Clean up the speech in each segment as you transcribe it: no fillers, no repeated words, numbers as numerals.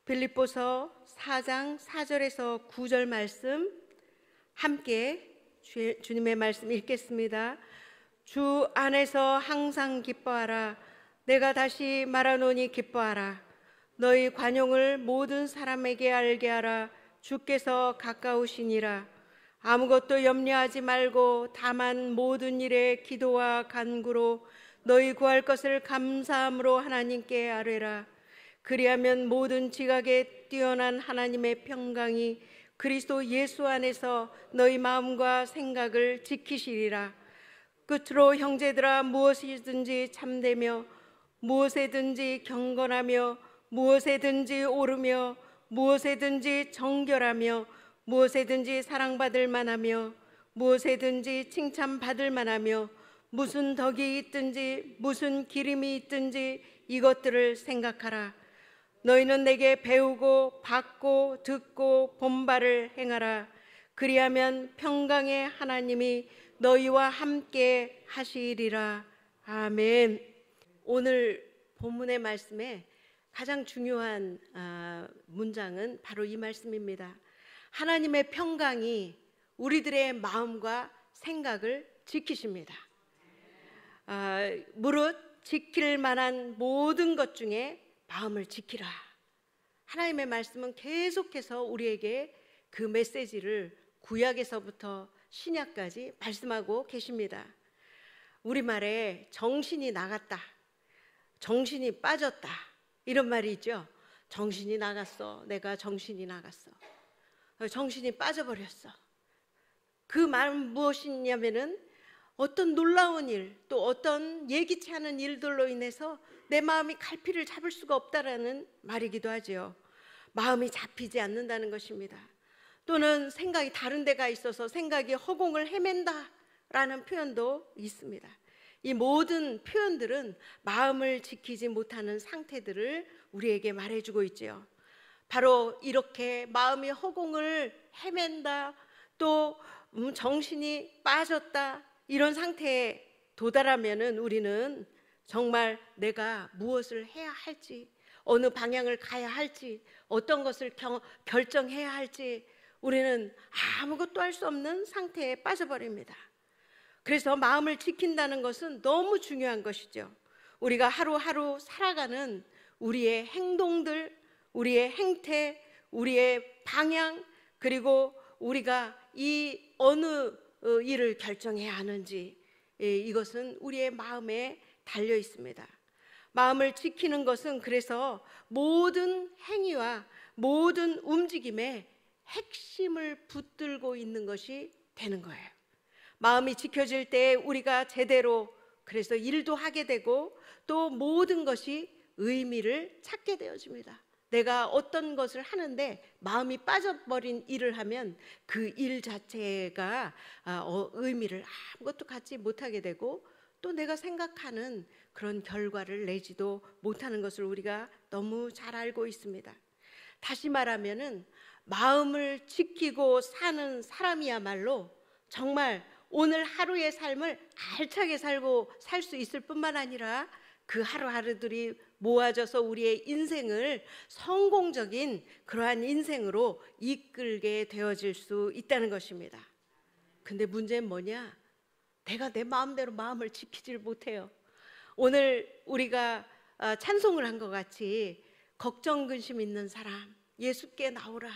빌립보서 4장 4절에서 9절 말씀 함께 주님의 말씀 읽겠습니다. 주 안에서 항상 기뻐하라. 내가 다시 말하노니 기뻐하라. 너희 관용을 모든 사람에게 알게 하라. 주께서 가까우시니라. 아무것도 염려하지 말고 다만 모든 일에 기도와 간구로 너희 구할 것을 감사함으로 하나님께 아뢰라. 그리하면 모든 지각에 뛰어난 하나님의 평강이 그리스도 예수 안에서 너희 마음과 생각을 지키시리라. 끝으로 형제들아, 무엇이든지 참되며 무엇에든지 경건하며 무엇에든지 오르며 무엇에든지 정결하며 무엇에든지 사랑받을 만하며 무엇에든지 칭찬받을 만하며 무슨 덕이 있든지 무슨 기림이 있든지 이것들을 생각하라. 너희는 내게 배우고 받고 듣고 본 바를 행하라. 그리하면 평강의 하나님이 너희와 함께 하시리라. 아멘. 오늘 본문의 말씀에 가장 중요한 문장은 바로 이 말씀입니다. 하나님의 평강이 우리들의 마음과 생각을 지키십니다. 무릇 지킬 만한 모든 것 중에 마음을 지키라. 하나님의 말씀은 계속해서 우리에게 그 메시지를 구약에서부터 신약까지 말씀하고 계십니다. 우리말에 정신이 나갔다, 정신이 빠졌다, 이런 말이 있죠. 정신이 나갔어. 내가 정신이 나갔어. 정신이 빠져버렸어. 그 말은 무엇이냐면은 어떤 놀라운 일, 또 어떤 예기치 않은 일들로 인해서 내 마음이 갈피를 잡을 수가 없다라는 말이기도 하죠. 마음이 잡히지 않는다는 것입니다. 또는 생각이 다른 데가 있어서 생각이 허공을 헤맨다라는 표현도 있습니다. 이 모든 표현들은 마음을 지키지 못하는 상태들을 우리에게 말해주고 있죠. 바로 이렇게 마음이 허공을 헤맨다, 또 정신이 빠졌다, 이런 상태에 도달하면은 우리는 정말 내가 무엇을 해야 할지, 어느 방향을 가야 할지, 어떤 것을 결정해야 할지 우리는 아무것도 할 수 없는 상태에 빠져버립니다. 그래서 마음을 지킨다는 것은 너무 중요한 것이죠. 우리가 하루하루 살아가는 우리의 행동들, 우리의 행태, 우리의 방향, 그리고 우리가 이 어느 일을 결정해야 하는지, 이것은 우리의 마음에 달려 있습니다. 마음을 지키는 것은 그래서 모든 행위와 모든 움직임에 핵심을 붙들고 있는 것이 되는 거예요. 마음이 지켜질 때 우리가 제대로 그래서 일도 하게 되고 또 모든 것이 의미를 찾게 되어집니다. 내가 어떤 것을 하는데 마음이 빠져버린 일을 하면 그 일 자체가 의미를 아무것도 갖지 못하게 되고 또 내가 생각하는 그런 결과를 내지도 못하는 것을 우리가 너무 잘 알고 있습니다. 다시 말하면은 마음을 지키고 사는 사람이야말로 정말 오늘 하루의 삶을 알차게 살고 살 수 있을 뿐만 아니라 그 하루하루들이 모아져서 우리의 인생을 성공적인 그러한 인생으로 이끌게 되어질 수 있다는 것입니다. 근데 문제는 뭐냐? 내가 내 마음대로 마음을 지키질 못해요. 오늘 우리가 찬송을 한 것 같이 걱정 근심 있는 사람 예수께 나오라,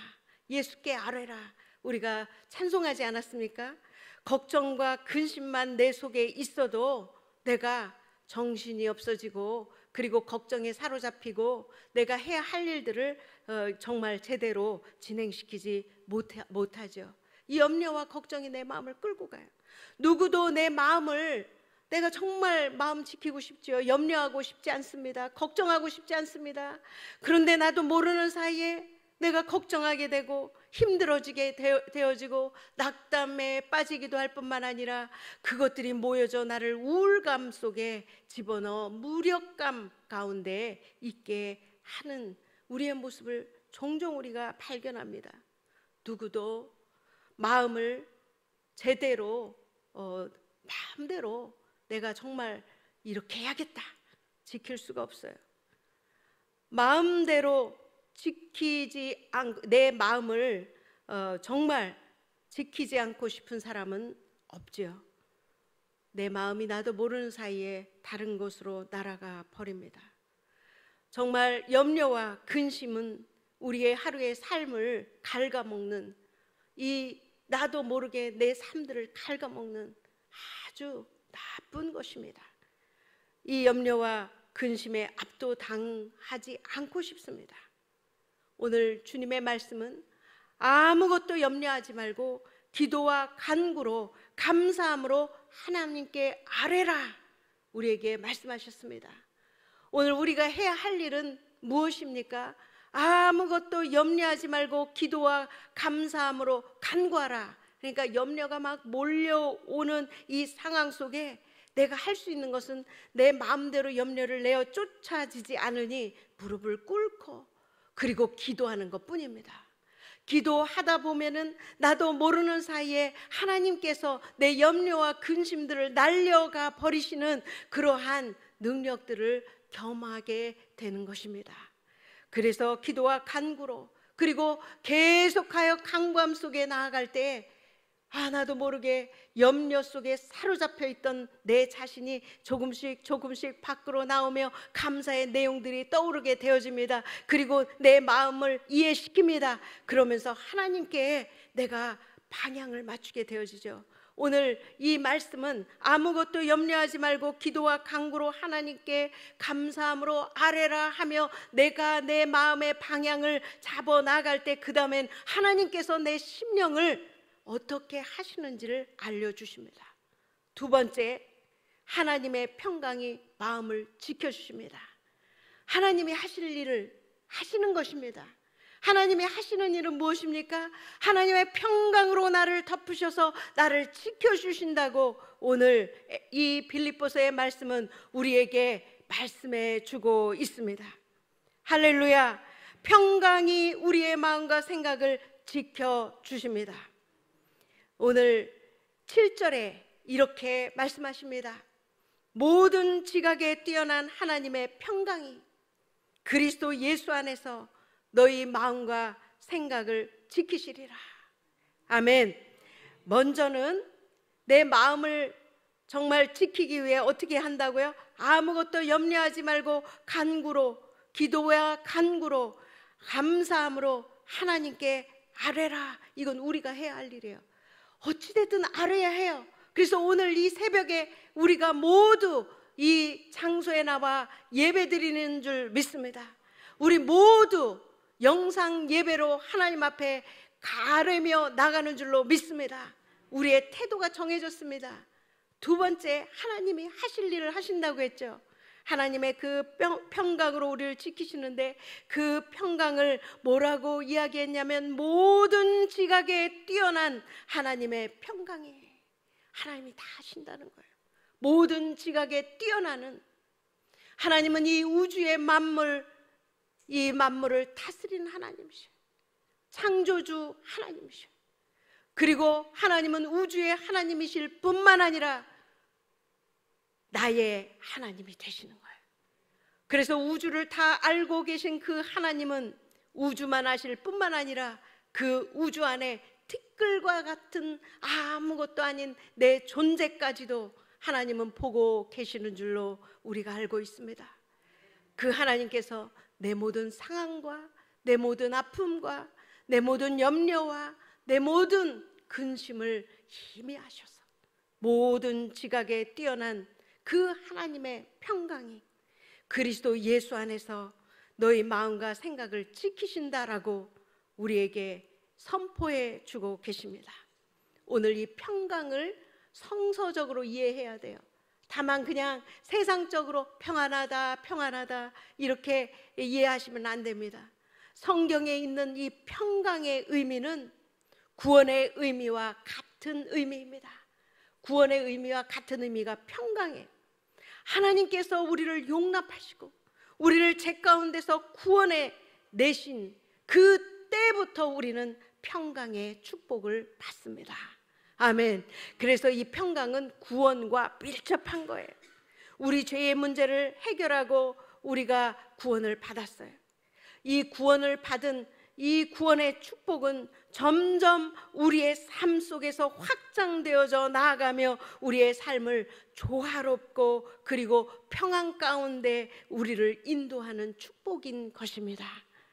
예수께 아뢰라, 우리가 찬송하지 않았습니까? 걱정과 근심만 내 속에 있어도 내가 정신이 없어지고 그리고 걱정에 사로잡히고 내가 해야 할 일들을 정말 제대로 진행시키지 못하죠. 이 염려와 걱정이 내 마음을 끌고 가요. 누구도 내 마음을 내가 정말 마음 지키고 싶죠. 염려하고 싶지 않습니다. 걱정하고 싶지 않습니다. 그런데 나도 모르는 사이에 내가 걱정하게 되고 힘들어지게 되어지고 낙담에 빠지기도 할 뿐만 아니라 그것들이 모여져 나를 우울감 속에 집어넣어 무력감 가운데 있게 하는 우리의 모습을 종종 우리가 발견합니다. 누구도 마음을 제대로 마음대로 내가 정말 이렇게 해야겠다 지킬 수가 없어요. 마음대로 내 마음을 정말 지키지 않고 싶은 사람은 없지요. 내 마음이 나도 모르는 사이에 다른 곳으로 날아가 버립니다. 정말 염려와 근심은 우리의 하루의 삶을 갉아먹는, 이 나도 모르게 내 삶들을 갉아먹는 아주 나쁜 것입니다. 이 염려와 근심에 압도당하지 않고 싶습니다. 오늘 주님의 말씀은 아무것도 염려하지 말고 기도와 간구로 감사함으로 하나님께 아뢰라, 우리에게 말씀하셨습니다. 오늘 우리가 해야 할 일은 무엇입니까? 아무것도 염려하지 말고 기도와 감사함으로 간구하라. 그러니까 염려가 막 몰려오는 이 상황 속에 내가 할 수 있는 것은 내 마음대로 염려를 내어 쫓아지지 않으니 무릎을 꿇고 그리고 기도하는 것뿐입니다. 기도하다 보면은 나도 모르는 사이에 하나님께서 내 염려와 근심들을 날려가 버리시는 그러한 능력들을 경험하게 되는 것입니다. 그래서 기도와 간구로, 그리고 계속하여 간구함 속에 나아갈 때 나도 모르게 염려 속에 사로잡혀 있던 내 자신이 조금씩 밖으로 나오며 감사의 내용들이 떠오르게 되어집니다. 그리고 내 마음을 이해시킵니다. 그러면서 하나님께 내가 방향을 맞추게 되어지죠. 오늘 이 말씀은 아무것도 염려하지 말고 기도와 간구로 하나님께 감사함으로 아뢰라 하며 내가 내 마음의 방향을 잡아 나갈 때 그 다음엔 하나님께서 내 심령을 어떻게 하시는지를 알려주십니다. 두 번째, 하나님의 평강이 마음을 지켜주십니다. 하나님이 하실 일을 하시는 것입니다. 하나님이 하시는 일은 무엇입니까? 하나님의 평강으로 나를 덮으셔서 나를 지켜주신다고 오늘 이 빌립보서의 말씀은 우리에게 말씀해 주고 있습니다. 할렐루야! 평강이 우리의 마음과 생각을 지켜주십니다. 오늘 7절에 이렇게 말씀하십니다. 모든 지각에 뛰어난 하나님의 평강이 그리스도 예수 안에서 너희 마음과 생각을 지키시리라. 아멘. 먼저는 내 마음을 정말 지키기 위해 어떻게 한다고요? 아무것도 염려하지 말고 간구로, 기도와 간구로 감사함으로 하나님께 아뢰라. 이건 우리가 해야 할 일이에요. 어찌됐든 아뢰야 해요. 그래서 오늘 이 새벽에 우리가 모두 이 장소에 나와 예배 드리는 줄 믿습니다. 우리 모두 영상 예배로 하나님 앞에 가르며 나가는 줄로 믿습니다. 우리의 태도가 정해졌습니다. 두 번째, 하나님이 하실 일을 하신다고 했죠. 하나님의 그 평강으로 우리를 지키시는데 그 평강을 뭐라고 이야기했냐면 모든 지각에 뛰어난 하나님의 평강이에요. 하나님이 다 하신다는 거예요. 모든 지각에 뛰어나는 하나님은 이 우주의 만물, 이 만물을 다스리는 하나님이셔요. 창조주 하나님이셔요. 그리고 하나님은 우주의 하나님이실 뿐만 아니라 나의 하나님이 되시는 거예요. 그래서 우주를 다 알고 계신 그 하나님은 우주만 아실 뿐만 아니라 그 우주 안에 티끌과 같은 아무것도 아닌 내 존재까지도 하나님은 보고 계시는 줄로 우리가 알고 있습니다. 그 하나님께서 내 모든 상황과 내 모든 아픔과 내 모든 염려와 내 모든 근심을 희미하셔서 모든 지각에 뛰어난 그 하나님의 평강이 그리스도 예수 안에서 너희 마음과 생각을 지키신다라고 우리에게 선포해 주고 계십니다. 오늘 이 평강을 성서적으로 이해해야 돼요. 다만 그냥 세상적으로 평안하다 이렇게 이해하시면 안 됩니다. 성경에 있는 이 평강의 의미는 구원의 의미와 같은 의미입니다. 구원의 의미와 같은 의미가 평강이에요. 하나님께서 우리를 용납하시고 우리를 죄 가운데서 구원해 내신 그 때부터 우리는 평강의 축복을 받습니다. 아멘. 그래서 이 평강은 구원과 밀접한 거예요. 우리 죄의 문제를 해결하고 우리가 구원을 받았어요. 이 구원을 받은 이 구원의 축복은 점점 우리의 삶 속에서 확장되어져 나아가며 우리의 삶을 조화롭고 그리고 평안 가운데 우리를 인도하는 축복인 것입니다.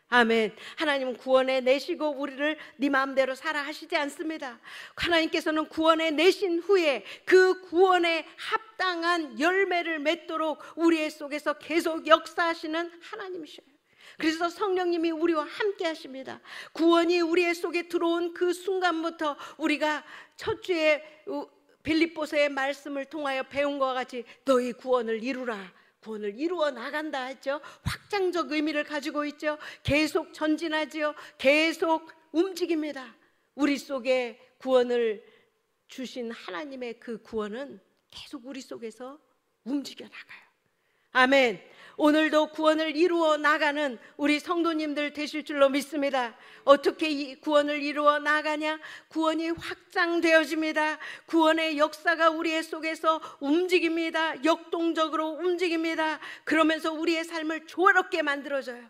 아멘. 하나님은 구원해 내시고 우리를 네 마음대로 살아 하시지 않습니다. 하나님께서는 구원해 내신 후에 그 구원에 합당한 열매를 맺도록 우리의 속에서 계속 역사하시는 하나님이셔요. 그래서 성령님이 우리와 함께 하십니다. 구원이 우리의 속에 들어온 그 순간부터 우리가 첫 주에 빌립보서의 말씀을 통하여 배운 것과 같이 너희 구원을 이루라, 구원을 이루어 나간다 했죠. 확장적 의미를 가지고 있죠. 계속 전진하지요. 계속 움직입니다. 우리 속에 구원을 주신 하나님의 그 구원은 계속 우리 속에서 움직여 나가요. 아멘. 오늘도 구원을 이루어 나가는 우리 성도님들 되실 줄로 믿습니다. 어떻게 이 구원을 이루어 나가냐? 구원이 확장되어집니다. 구원의 역사가 우리의 속에서 움직입니다. 역동적으로 움직입니다. 그러면서 우리의 삶을 조화롭게 만들어줘요.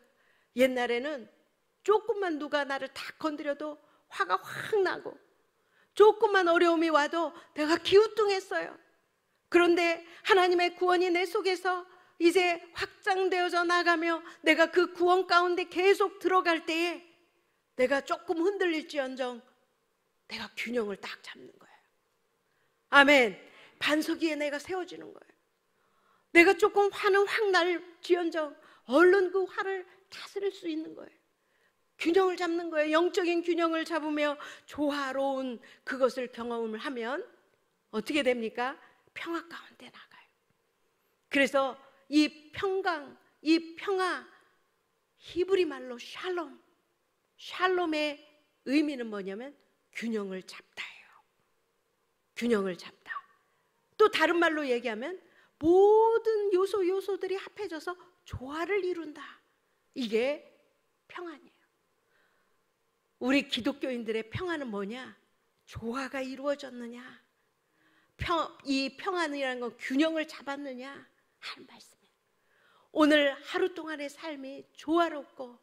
옛날에는 조금만 누가 나를 딱 건드려도 화가 확 나고 조금만 어려움이 와도 내가 기우뚱했어요. 그런데 하나님의 구원이 내 속에서 이제 확장되어져 나가며 내가 그 구원 가운데 계속 들어갈 때에 내가 조금 흔들릴지언정 내가 균형을 딱 잡는 거예요. 아멘. 반석 위에 내가 세워지는 거예요. 내가 조금 화는 확 날지언정 얼른 그 화를 다스릴 수 있는 거예요. 균형을 잡는 거예요. 영적인 균형을 잡으며 조화로운 그것을 경험을 하면 어떻게 됩니까? 평화 가운데 나가요. 그래서 이 평강, 이 평화, 히브리 말로 샬롬, 샬롬의 의미는 뭐냐면 균형을 잡다예요. 균형을 잡다. 또 다른 말로 얘기하면 모든 요소들이 합해져서 조화를 이룬다. 이게 평안이에요. 우리 기독교인들의 평안은 뭐냐? 조화가 이루어졌느냐? 이 평안이라는 건 균형을 잡았느냐 하는 말씀이에요. 오늘 하루 동안의 삶이 조화롭고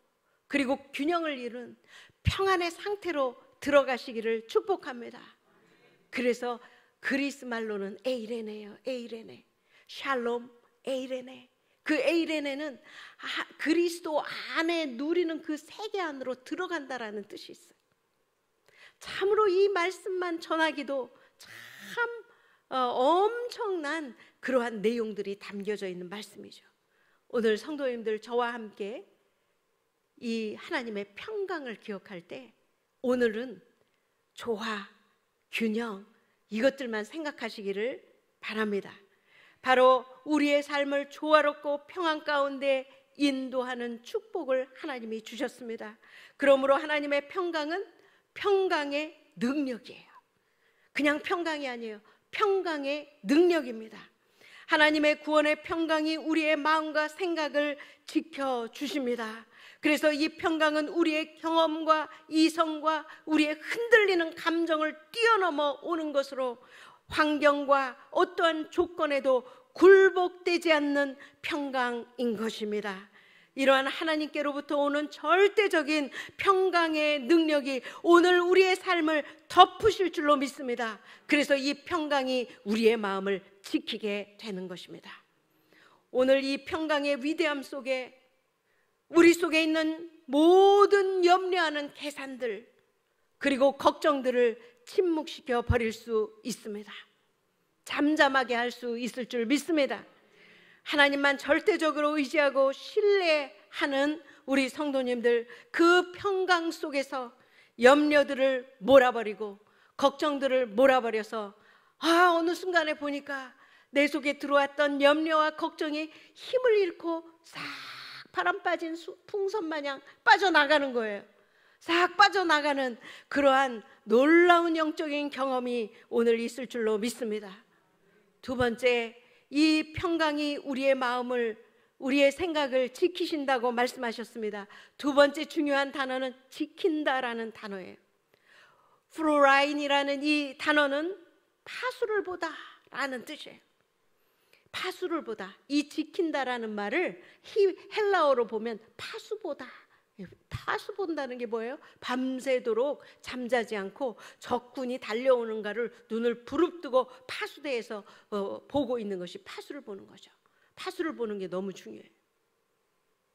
그리고 균형을 이룬 평안의 상태로 들어가시기를 축복합니다. 그래서 그리스 말로는 에이레네예요. 에이레네, 샬롬, 에이레네. 그 에이레네는 그리스도 안에 누리는 그 세계 안으로 들어간다라는 뜻이 있어요. 참으로 이 말씀만 전하기도 참 엄청난 그러한 내용들이 담겨져 있는 말씀이죠. 오늘 성도님들 저와 함께 이 하나님의 평강을 기억할 때 오늘은 조화, 균형 이것들만 생각하시기를 바랍니다. 바로 우리의 삶을 조화롭고 평안 가운데 인도하는 축복을 하나님이 주셨습니다. 그러므로 하나님의 평강은 평강의 능력이에요. 그냥 평강이 아니에요. 평강의 능력입니다. 하나님의 구원의 평강이 우리의 마음과 생각을 지켜주십니다. 그래서 이 평강은 우리의 경험과 이성과 우리의 흔들리는 감정을 뛰어넘어 오는 것으로 환경과 어떠한 조건에도 굴복되지 않는 평강인 것입니다. 이러한 하나님께로부터 오는 절대적인 평강의 능력이 오늘 우리의 삶을 덮으실 줄로 믿습니다. 그래서 이 평강이 우리의 마음을 지키게 되는 것입니다. 오늘 이 평강의 위대함 속에 우리 속에 있는 모든 염려하는 계산들 그리고 걱정들을 침묵시켜 버릴 수 있습니다. 잠잠하게 할 수 있을 줄 믿습니다. 하나님만 절대적으로 의지하고 신뢰하는 우리 성도님들, 그 평강 속에서 염려들을 몰아버리고 걱정들을 몰아버려서 어느 순간에 보니까 내 속에 들어왔던 염려와 걱정이 힘을 잃고 싹 바람 빠진 풍선 마냥 빠져나가는 거예요. 싹 빠져나가는 그러한 놀라운 영적인 경험이 오늘 있을 줄로 믿습니다. 두 번째, 이 평강이 우리의 마음을, 우리의 생각을 지키신다고 말씀하셨습니다. 두 번째 중요한 단어는 지킨다라는 단어예요. 프로라인이라는 이 단어는 파수를 보다라는 뜻이에요. 파수를 보다. 이 지킨다라는 말을 헬라어로 보면 파수보다 파수 본다는 게 뭐예요? 밤새도록 잠자지 않고 적군이 달려오는가를 눈을 부릅뜨고 파수대에서 보고 있는 것이 파수를 보는 거죠. 파수를 보는 게 너무 중요해요.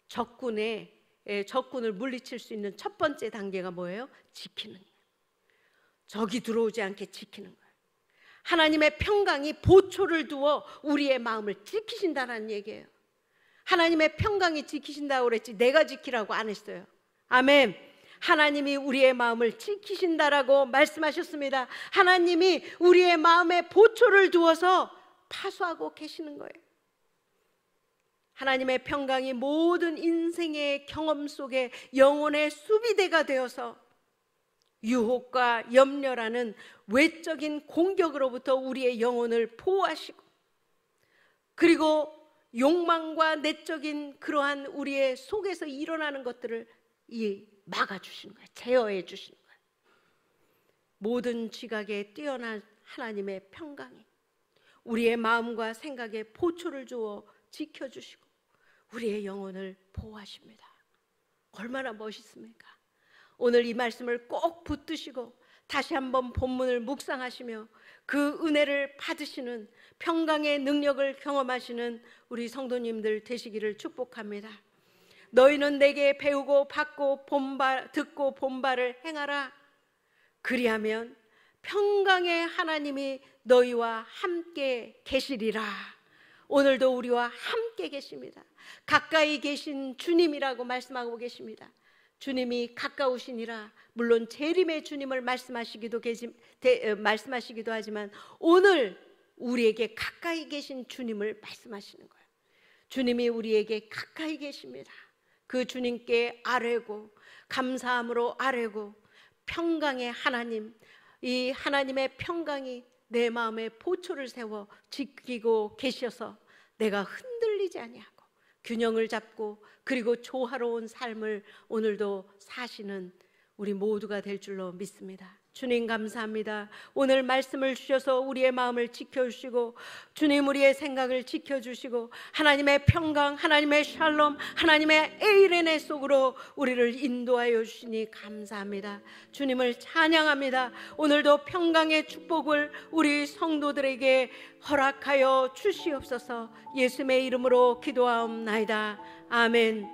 적군을 물리칠 수 있는 첫 번째 단계가 뭐예요? 지키는 거예요. 적이 들어오지 않게 지키는 거예요. 하나님의 평강이 보초를 두어 우리의 마음을 지키신다는 얘기예요. 하나님의 평강이 지키신다고 그랬지 내가 지키라고 안 했어요. 아멘. 하나님이 우리의 마음을 지키신다라고 말씀하셨습니다. 하나님이 우리의 마음에 보초를 두어서 파수하고 계시는 거예요. 하나님의 평강이 모든 인생의 경험 속에 영혼의 수비대가 되어서 유혹과 염려라는 외적인 공격으로부터 우리의 영혼을 보호하시고, 그리고 욕망과 내적인 그러한 우리의 속에서 일어나는 것들을 막아주시는 거예요. 제어해 주시는 거예요. 모든 지각에 뛰어난 하나님의 평강이 우리의 마음과 생각에 보초를 주어 지켜주시고 우리의 영혼을 보호하십니다. 얼마나 멋있습니까? 오늘 이 말씀을 꼭 붙드시고 다시 한번 본문을 묵상하시며 그 은혜를 받으시는 평강의 능력을 경험하시는 우리 성도님들 되시기를 축복합니다. 너희는 내게 배우고 받고 듣고 본 바를 행하라. 그리하면 평강의 하나님이 너희와 함께 계시리라. 오늘도 우리와 함께 계십니다. 가까이 계신 주님이라고 말씀하고 계십니다. 주님이 가까우시니라. 물론 재림의 주님을 말씀하시기도 하지만 오늘 우리에게 가까이 계신 주님을 말씀하시는 거예요. 주님이 우리에게 가까이 계십니다. 그 주님께 아뢰고 감사함으로 아뢰고 평강의 하나님, 이 하나님의 평강이 내 마음에 보초를 세워 지키고 계셔서 내가 흔들리지 아니하고 균형을 잡고 그리고 조화로운 삶을 오늘도 사시는 우리 모두가 될 줄로 믿습니다. 주님 감사합니다. 오늘 말씀을 주셔서 우리의 마음을 지켜주시고 주님 우리의 생각을 지켜주시고 하나님의 평강, 하나님의 샬롬, 하나님의 에이레네 속으로 우리를 인도하여 주시니 감사합니다. 주님을 찬양합니다. 오늘도 평강의 축복을 우리 성도들에게 허락하여 주시옵소서. 예수님의 이름으로 기도하옵나이다. 아멘.